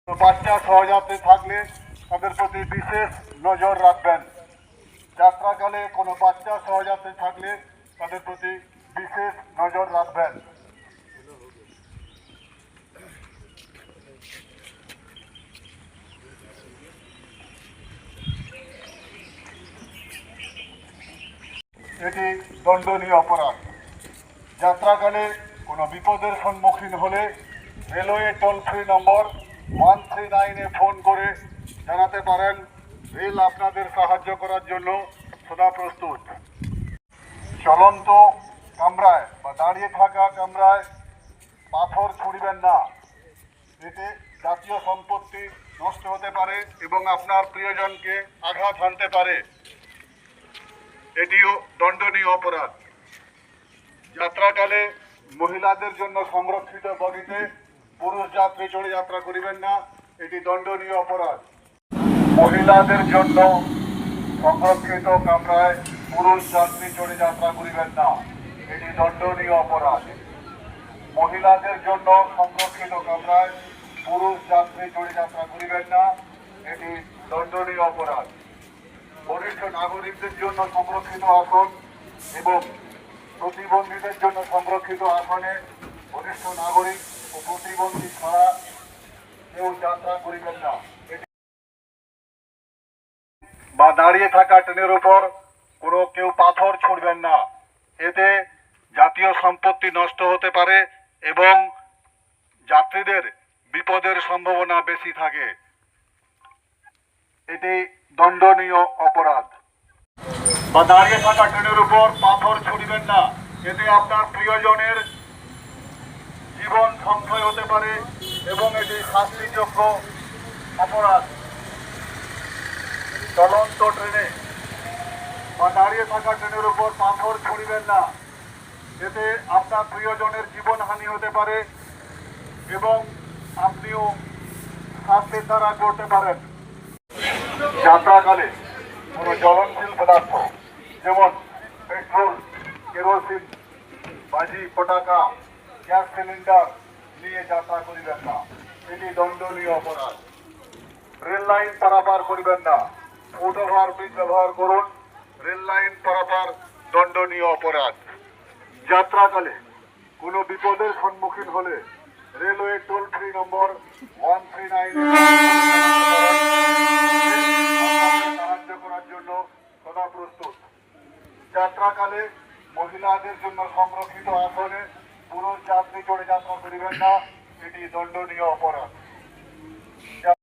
বাচ্চা সহযাত্রী থাকলে তাদের প্রতি বিশেষ নজর রাখবেন। যাত্রাকালে কোনো বাচ্চা সহযাত্রী থাকলে তাদের প্রতি বিশেষ নজর রাখবেন। এটি দণ্ডনীয় অপরাধ। যাত্রাকালে কোনো বিপদের সম্মুখীন হলে রেলওয়ে টোল ফ্রি নম্বর 139-এ ফোন করে জানাতে পারেন। রেল আপনাদের সাহায্য করার জন্য সদা প্রস্তুত। চলন্ত কামরায় বা দাঁড়িয়ে থাকা কামরায় পাথর ছুঁড়বেন না। এতে জাতীয় সম্পত্তি নষ্ট হতে পারে এবং আপনার প্রিয়জনকে আঘাত হানতে পারে। এটিও দণ্ডনীয় অপরাধ। যাত্রাকালে মহিলাদের জন্য সংরক্ষিত বগিতে পুরুষ যাত্রী চড়ে যাত্রা করিবেন না। এটি দণ্ডনীয় অপরাধ। মহিলাদের জন্য সংরক্ষিত কামরায় পুরুষ যাত্রী চড়ে যাত্রা করিবেন না। এটি দণ্ডনীয় অপরাধ। মহিলাদের জন্য সংরক্ষিত কামরায় পুরুষ যাত্রী চড়ে যাত্রা করিবেন না। এটি দণ্ডনীয় অপরাধ। বরিষ্ঠ নাগরিকদের জন্য সংরক্ষিত আসন এবং প্রতিবন্ধীদের জন্য সংরক্ষিত আসনে বরিষ্ঠ নাগরিক ও প্রতিবন্ধী ছাড়া কেউ যাত্রা করিবেন না। বা দাঁড়িয়ে থাকা ট্রেনের উপর কেউ পাথর ছুঁড়বেন না। এতে জাতীয় সম্পত্তি নষ্ট হতে পারে এবং যাত্রীদের বিপদের সম্ভাবনা বেশি থাকে। এটি দণ্ডনীয় অপরাধ। বা দাঁড়িয়ে থাকা ট্রেনের উপর পাথর ছুঁড়বেন না। এতে আপনার প্রিয়জনের জীবন সংশয় হতে পারে এবং এটি শাস্তিযোগ্য অপরাধ। চলন্ত ট্রেনে বা দাঁড়িয়ে থাকা ট্রেনের উপর পাথর ছুঁড়বেন না। এতে আপনার প্রিয়জনের জীবনহানি হতে পারে এবং আপনিও শাস্তির দ্বারা করতে পারেন। যাত্রাকালে কোনো জ্বলনশীল পদার্থ যেমন পেট্রোল, কেরোসিন, বাজি, পটাকা, গ্যাস সিলিন্ডার নিয়ে যাত্রা করিবেন না। এটি দণ্ডনীয় অপরাধ। রেল লাইন পারাপার করিবেন না। ফুট ওভার ব্রিজ ব্যবহার করুন। রেল লাইন পারাপার দণ্ডনীয় অপরাধ। যাত্রাকালে কোনো বিপদের সম্মুখীন হলে রেলওয়ে টোল ফ্রি নম্বর 139-এ সাহায্য করার জন্য সদা প্রস্তুত। যাত্রাকালে মহিলাদের জন্য সংরক্ষিত আসনে পুরুষ যাত্রী চড়ে যাত্রা করিবেন না। এটি দণ্ডনীয় অপরাধ।